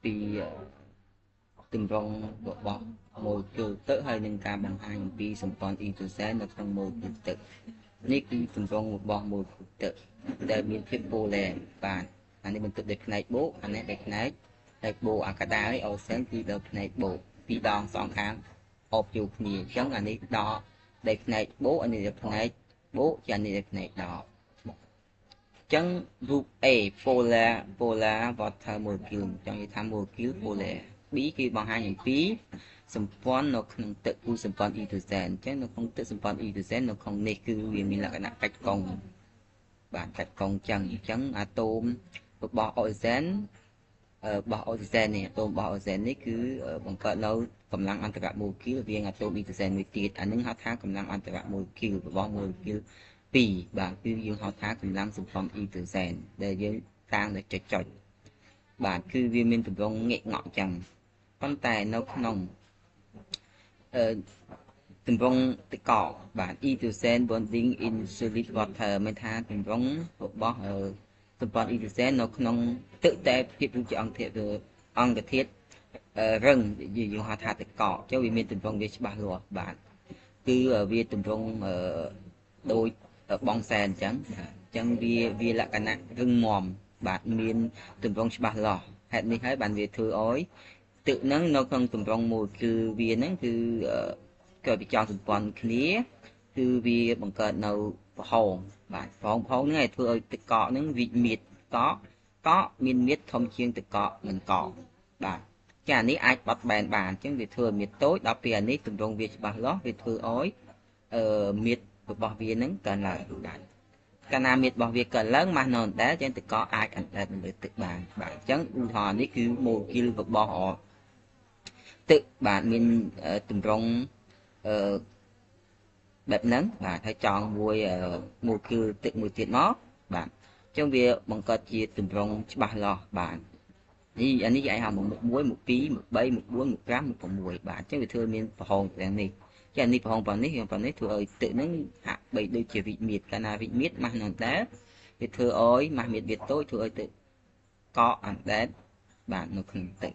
ពីទម្រង់របស់ម៉ូគូលទឹកហើយនឹងការបង្ហាញអំពីសម្ព័ន្ធអ៊ីដ្រូសែននៅក្នុងម៉ូគូលទឹកនេះគឺទម្រង់របស់ម៉ូគូលទឹកដែលមានភាពប៉ូឡែបាទអានេះបន្ទុកដោយផ្នែកបូកអានេះដោយផ្នែកបូកអាកាដាហើយអូសែនគឺដោយផ្នែកបូកពីរដងសងខាងអបជួរគ្នាអញ្ចឹងអានេះដកដោយផ្នែកបូកអានេះដោយផ្នែកបូកជាអានេះដោយផ្នែកដកចឹងរូប A polar water molecule ចង់និយាយថា molecule polar B គឺបង្ហាញអំពីសម្ព័ន្ធនៅក្នុងទឹកគឺសម្ព័ន្ធអ៊ីដ្រូសែនអញ្ចឹងនៅក្នុងទឹកសម្ព័ន្ធអ៊ីដ្រូសែននៅក្នុងនេះគឺវាមានលក្ខណៈកាច់កុងបាទកាច់កុងចឹងអញ្ចឹងអាតូមរបស់អុកស៊ីសែនរបស់អុកស៊ីសែននេះអាតូមរបស់អុកស៊ីសែននេះគឺបង្កើតនៅកម្លាំងអន្តរម៉ូលេគុលរវាងអាតូមអ៊ីដ្រូសែនមួយទៀតអានឹងហៅថាកម្លាំងអន្តរម៉ូលេគុលរបស់ម៉ូលេគុល2បាទគឺយើងហៅថាកម្លាំងសម្ព័ន្ធអ៊ីដ្រូសែនដែលយើងតាំងដោយចុចបាទគឺវាមានទម្រង់ងាកងក់ចឹងប៉ុន្តែនៅក្នុងទម្រង់ទឹកកកបាទ hydrogen bonding in solid water មានថាទម្រង់របស់សម្ព័ន្ធ hydrogen នៅក្នុងទឹកតែភាពដូចជាអង្គធាតុរឹងយើងហៅថាទឹកកកចុះវាមានទម្រង់វាច្បាស់លាស់បាទគឺវាទម្រង់ដូចបងសែនអញ្ចឹងវាលក្ខណៈរឹងមាំបាទមានទម្រង់ច្បាស់លាស់ហេតុនេះហើយបានវាធ្វើឲ្យទឹកហ្នឹងនៅក្នុងទម្រង់មួយគឺវាហ្នឹងគឺកើតពីចងសម្ព័ន្ធគ្នាគឺវាបង្កើតនៅប្រហោងបាទប្រហោងហ្នឹងឲ្យធ្វើឲ្យទឹកកកហ្នឹងវិមាត្រកកមានមាត្រធំជាងទឹកកកមិនកកបាទចាអានេះអាចបត់បែនបានអញ្ចឹងវាធ្វើឲ្យមាត្រតូចដល់ពេលអានេះទម្រង់វាច្បាស់លាស់វាធ្វើឲ្យមាត្ររបស់វាហ្នឹងកើនឡើងបាទកាលណាមាត្ររបស់វាកើនឡើងម៉ាស់នៅអណ្ដែតចឹងទឹកកកអាចអណ្ដែតនៅលើទឹកបានបាទអញ្ចឹងឧទាហរណ៍នេះគឺម៉ូលេគុលរបស់ទឹកបាទមានទម្រង់បែបហ្នឹងបាទហើយចងមួយម៉ូលេគុលទឹកមួយទៀតមកបាទអញ្ចឹងវាបង្កើតជាទម្រង់ច្បាស់លាស់បាទនេះអានេះគេហៅមុខ1មុខ2មុខ3មុខ4មុខ5មុខ6បាទអញ្ចឹងវាធ្វើមានប្រហោងទាំងនេះចានេះប្រហោងប៉ុណ្នេះធ្វើឲ្យទឹកហ្នឹងហាក់បីដូចជាវិមាត្រកាលណាវិមាត្រម៉ាស់នៅដែរវាធ្វើឲ្យម៉ាស់មាត្រវាតូចធ្វើឲ្យទឹកកកអណ្ដែតបាទនៅក្នុងទឹក